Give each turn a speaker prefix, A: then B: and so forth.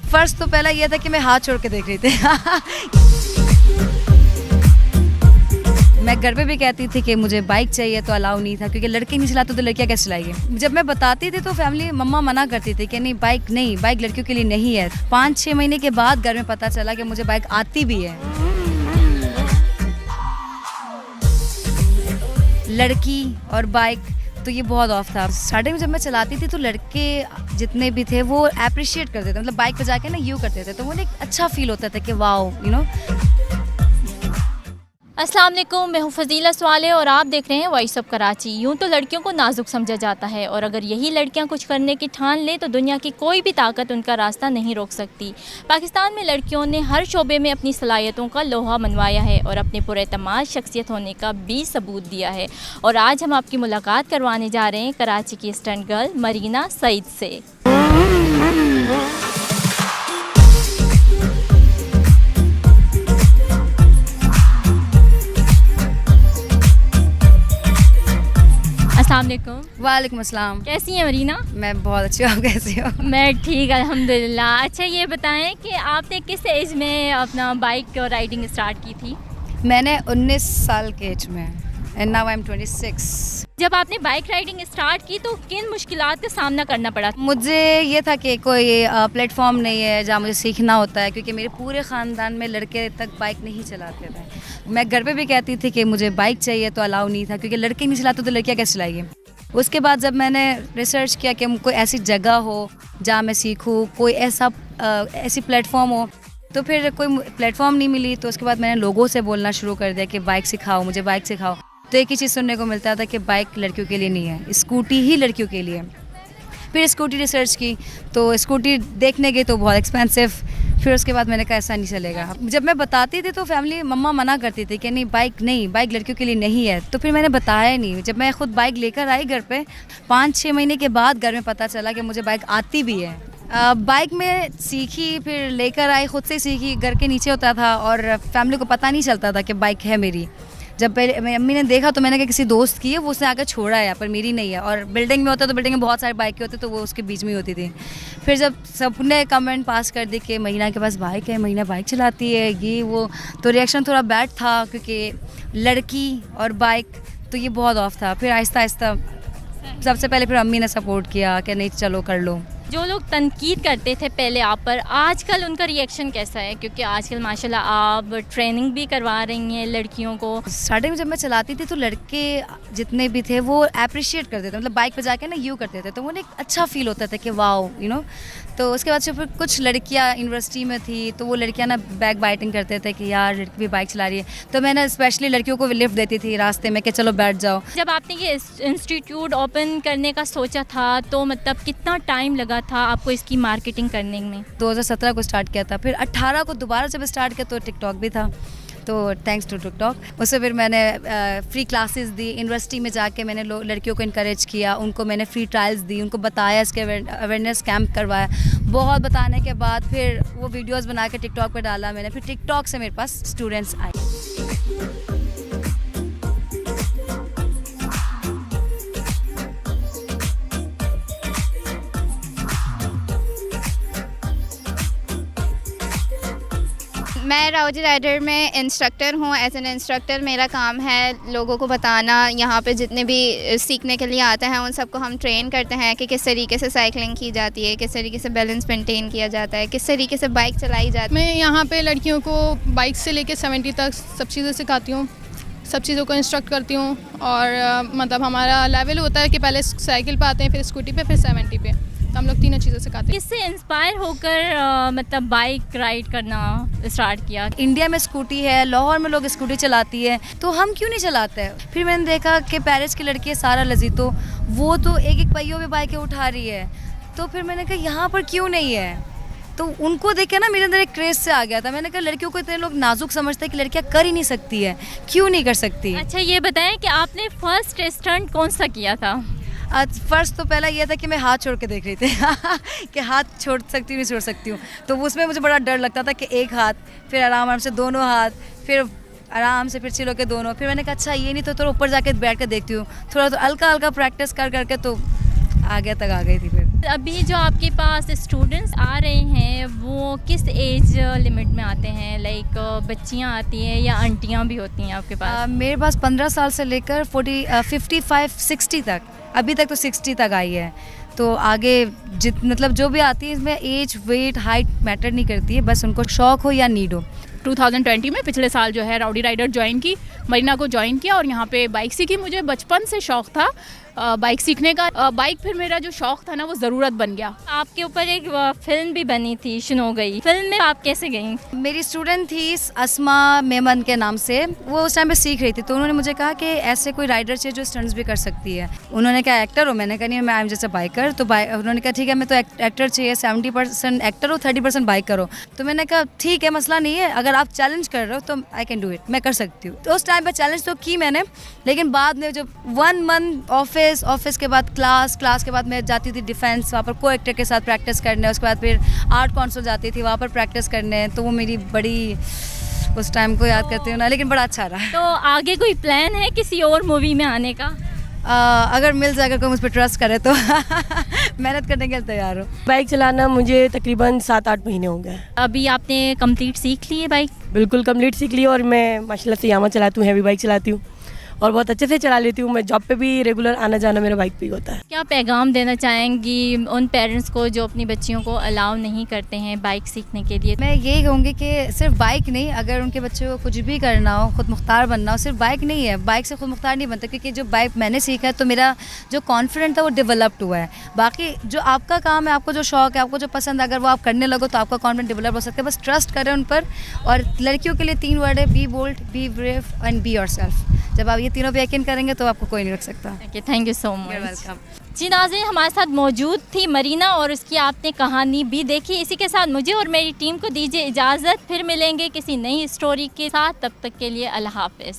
A: First तो पहला ये था कि मैं हाथ छोड़ के देख रही थी। मैं घर पे भी कहती थी कि मुझे बाइक चाहिए तो अलाउ नहीं था, क्योंकि लड़के नहीं चलाते तो लड़कियां कैसे चलाएंगे। जब मैं बताती थी तो फैमिली मम्मा मना करती थी कि नहीं, बाइक लड़कियों के लिए नहीं है। 5-6 महीने के बाद घर में पता चला कि मुझे बाइक आती भी है। लड़की और बाइक तो ये बहुत ऑफ था। स्टार्टिंग में जब मैं चलाती थी तो लड़के जितने भी थे वो अप्रिशिएट करते थे, मतलब बाइक पे जाके ना यू करते थे, तो मुझे एक अच्छा फील होता था कि वाओ
B: अस्सलाम वालेकुम, मैं हूँ फजीला स्वाले और आप देख रहे हैं वॉइस ऑफ कराची। यूँ तो लड़कियों को नाजुक समझा जाता है और अगर यही लड़कियाँ कुछ करने की ठान लें तो दुनिया की कोई भी ताकत उनका रास्ता नहीं रोक सकती। पाकिस्तान में लड़कियों ने हर शोबे में अपनी सलाहियतों का लोहा मनवाया है और अपने पुरएतमाद शख्सियत होने का भी सबूत दिया है। और आज हम आपकी मुलाकात करवाने जा रहे हैं कराची की स्टंट गर्ल मरीना सईद से। अस्सलामुअलैकुम।
A: वालेकुम अस्सलाम।
B: कैसी हैं मरीना?
A: मैं बहुत अच्छी हूँ, आप कैसी हो?
B: मैं ठीक अल्हम्दुलिल्लाह। अच्छा ये बताएं कि आपने किस एज में अपना बाइक राइडिंग स्टार्ट की थी?
A: मैंने 19 साल के एज में, एंड नाउ आई एम 26।
B: जब आपने बाइक राइडिंग स्टार्ट की तो किन मुश्किलात का सामना करना पड़ा?
A: मुझे ये था कि कोई प्लेटफॉर्म नहीं है जहाँ मुझे सीखना होता है, क्योंकि मेरे पूरे ख़ानदान में लड़के तक बाइक नहीं चलाते थे। मैं घर पे भी कहती थी कि मुझे बाइक चाहिए तो अलाउ नहीं था, क्योंकि लड़के नहीं चलाते तो लड़कियाँ कैसे चलाएंगी। उसके बाद जब मैंने रिसर्च किया कि कोई ऐसी जगह हो जहाँ मैं सीखूँ, कोई ऐसी प्लेटफॉर्म हो, तो फिर कोई प्लेटफॉर्म नहीं मिली। तो उसके बाद मैंने लोगों से बोलना शुरू कर दिया कि बाइक सिखाओ, मुझे बाइक सिखाओ। तो एक ही चीज़ सुनने को मिलता था कि बाइक लड़कियों के लिए नहीं है, स्कूटी ही लड़कियों के लिए। फिर स्कूटी रिसर्च की तो स्कूटी देखने गई तो बहुत एक्सपेंसिव। फिर उसके बाद मैंने कहा ऐसा नहीं चलेगा। जब मैं बताती थी तो फैमिली मम्मा मना करती थी कि नहीं, बाइक लड़कियों के लिए नहीं है। तो फिर मैंने बताया नहीं। जब मैं खुद बाइक लेकर आई घर पे, 5-6 महीने के बाद घर में पता चला कि मुझे बाइक आती भी है। बाइक में सीखी, फिर लेकर आई, खुद से सीखी। घर के नीचे होता था और फैमिली को पता नहीं चलता था कि बाइक है मेरी। जब पहले मेरी अम्मी ने देखा तो मैंने कहा किसी दोस्त की है, वो उसने आकर छोड़ा है, पर मेरी नहीं है। और बिल्डिंग में होता तो बिल्डिंग में बहुत सारी बाइकें होती तो वो उसके बीच में ही होती थी। फिर जब सबने कमेंट पास कर दी कि महीना के पास बाइक है, महीना बाइक चलाती है, ये वो, तो रिएक्शन थोड़ा बैड था, क्योंकि लड़की और बाइक तो ये बहुत ऑफ था। फिर आहिस्ता आहिस्ता सबसे पहले फिर अम्मी ने सपोर्ट किया कि नहीं चलो कर लो।
B: जो लोग तनकीद करते थे पहले आप पर, आजकल उनका रिएक्शन कैसा है? क्योंकि आजकल माशाल्लाह आप ट्रेनिंग भी करवा रही हैं लड़कियों को।
A: स्टार्टिंग में जब मैं चलाती थी तो लड़के जितने भी थे वो अप्रिशिएट करते थे, मतलब बाइक पे जाके ना यू करते थे, तो मुझे एक अच्छा फील होता था कि वाओ तो उसके बाद से फिर कुछ लड़कियां यूनिवर्सिटी में थी तो वो लड़कियां ना बैक बाइटिंग करते थे कि यार लड़की भी बाइक चला रही है। तो मैं ना स्पेशली लड़कियों को लिफ्ट देती थी रास्ते में कि चलो बैठ जाओ।
B: जब आपने ये इंस्टीट्यूट ओपन करने का सोचा था तो मतलब कितना टाइम लगा था आपको इसकी मार्केटिंग करने में?
A: 2017 को स्टार्ट किया था, फिर 18 को दोबारा जब स्टार्ट किया तो टिकटॉक भी था, तो थैंक्स टू टिकटॉक। उससे फिर मैंने फ्री क्लासेस दी, यूनिवर्सिटी में जाके मैंने लड़कियों को इनकरेज किया, उनको मैंने फ्री ट्रायल्स दी, उनको बताया, इसके अवेयरनेस कैंप करवाया। बहुत बताने के बाद फिर वो वीडियोस बना के टिकटॉक पे डाला मैंने। फिर टिकटॉक से मेरे पास स्टूडेंट्स आए।
C: मैं राउजी राइडर में इंस्ट्रक्टर हूँ। एज एन इंस्ट्रक्टर मेरा काम है लोगों को बताना, यहाँ पे जितने भी सीखने के लिए आते हैं उन सबको हम ट्रेन करते हैं कि किस तरीके से साइकिलिंग की जाती है, किस तरीके से बैलेंस मेंटेन किया जाता है, किस तरीके से बाइक चलाई जाती है।
D: मैं यहाँ पे लड़कियों को बाइक से लेके 70 तक सब चीज़ें सिखाती हूँ, सब चीज़ों को इंस्ट्रक्ट करती हूँ। और मतलब हमारा लेवल होता है कि पहले साइकिल पे आते हैं, फिर स्कूटी पे, फिर 70 पे, तो हम लोग तीनों चीज़ें सिखाते हैं।
B: किससे इंस्पायर होकर मतलब बाइक राइड करना स्टार्ट किया?
A: इंडिया में स्कूटी है, लाहौर में लोग स्कूटी चलाती है, तो हम क्यों नहीं चलाते हैं? फिर मैंने देखा कि पेरिस की लड़की है सारा लजीतो, वो तो एक पहियों पे बाइकें उठा रही है, तो फिर मैंने कहा यहाँ पर क्यों नहीं है? तो उनको देख के ना मेरे अंदर एक क्रेज से आ गया था। मैंने कहा लड़कियों को इतने लोग नाजुक समझते हैं कि लड़कियाँ कर ही नहीं सकती है, क्यों नहीं कर सकती?
B: अच्छा ये बताएं कि आपने फर्स्ट स्टंट कौन सा किया था?
A: फर्स्ट तो पहला ये था कि मैं हाथ छोड़ के देख रही थी कि हाथ छोड़ सकती हूँ नहीं छोड़ सकती हूँ, तो उसमें मुझे बड़ा डर लगता था कि एक हाथ, फिर आराम से दोनों हाथ, फिर आराम से फिर चिल होकर दोनों। फिर मैंने कहा अच्छा ये नहीं तो थोड़ा ऊपर जाके बैठ कर देखती हूँ, थोड़ा तो हल्का हल्का प्रैक्टिस कर करके तो आगे तक आ गई थी। फिर
B: अभी जो आपके पास स्टूडेंट्स आ रहे हैं वो किस एज लिमिट में आते हैं? लाइक बच्चियां आती हैं या आंटियां भी होती हैं आपके पास?
A: मेरे पास 15 साल से लेकर 55-60 तक, अभी तक तो 60 तक आई है। तो आगे मतलब जो भी आती है इसमें एज, वेट, हाइट मैटर नहीं करती है, बस उनको शौक हो या नीड हो।
E: 2020 में पिछले साल जो है राउडी राइडर ज्वाइन की, मरीना को ज्वाइन किया और यहाँ पे बाइक सीखी। मुझे बचपन से शौक़ था बाइक सीखने का। बाइक फिर मेरा जो शौक़ था ना वो ज़रूरत बन गया।
B: आपके ऊपर एक फिल्म भी बनी थी, शुनो गई, फिल्म में आप कैसे गई?
A: मेरी स्टूडेंट थी अस्मा मेमन के नाम से, वो उस टाइम पे सीख रही थी, तो उन्होंने मुझे कहा कि ऐसे कोई राइडर चाहिए जो स्टंट्स भी कर सकती है। उन्होंने कहा एक्टर हो? मैंने कहा नहीं, मैं I am just a biker. तो उन्होंने कहा ठीक है, मैं तो एक्टर चाहिए, 70% एक्टर हो, 30% बाइकर हो। तो मैंने कहा ठीक है, मसला नहीं है, अगर आप चैलेंज कर रहे हो तो आई कैन डू इट, मैं कर सकती हूँ। तो उस टाइम पर चैलेंज तो की मैंने, लेकिन बाद में जब 1 मंथ ऑफिस के बाद क्लास के बाद मैं जाती थी डिफेंस, वहाँ पर को एक्टर के साथ प्रैक्टिस करने, उसके बाद फिर आर्ट काउंसिल जाती थी, वहाँ पर प्रैक्टिस करने। तो वो मेरी बड़ी, उस टाइम को याद करती हूँ ना, लेकिन बड़ा अच्छा रहा।
B: तो आगे कोई प्लान है किसी और मूवी में आने का?
A: अगर मिल जाए, अगर कोई मुझ पर ट्रस्ट करे तो मेहनत करने के लिए तैयार हूँ।
F: बाइक चलाना मुझे तकरीबन 7-8 महीने हो गए।
B: अभी आपने कंप्लीट सीख ली है बाइक?
F: बिल्कुल कंप्लीट सीख ली और मैं माशाल्लाह से यामा चलाती हूँ, हैवी बाइक चलाती हूँ और बहुत अच्छे से चला लेती हूँ। मैं जॉब पे भी रेगुलर आना जाना मेरा बाइक पे ही होता है।
B: क्या पैगाम देना चाहेंगी उन पेरेंट्स को जो अपनी बच्चियों को अलाउ नहीं करते हैं बाइक सीखने के लिए?
A: मैं यही कहूँगी कि सिर्फ बाइक नहीं, अगर उनके बच्चे को कुछ भी करना हो, खुद मुख्तार बनना हो, सिर्फ बाइक नहीं है, बाइक से खुद मुख्तार नहीं बनता। क्योंकि जो बाइक मैंने सीखा है तो मेरा जो कॉन्फिडेंट था वो डेवलप्ड हुआ है। बाकी जो आपका काम है, आपको जो शौक है, आपको जो पसंद है, अगर वो आप करने लगो तो आपका कॉन्फिडेंट डेवलप हो सकता है। बस ट्रस्ट करें उन पर। और लड़कियों के लिए 3 वर्ड है, be bold, be brave and be yourself. जब आप ये तीनों पे यकीन करेंगे तो आपको कोई नहीं रख सकता।
B: Okay, thank you so much.
A: You're welcome।
B: जी नाज़रीन, हमारे साथ मौजूद थी मरीना और उसकी आपने कहानी भी देखी। इसी के साथ मुझे और मेरी टीम को दीजिए इजाज़त, फिर मिलेंगे किसी नई स्टोरी के साथ। तब तक के लिए अल्लाह हाफ़िज़।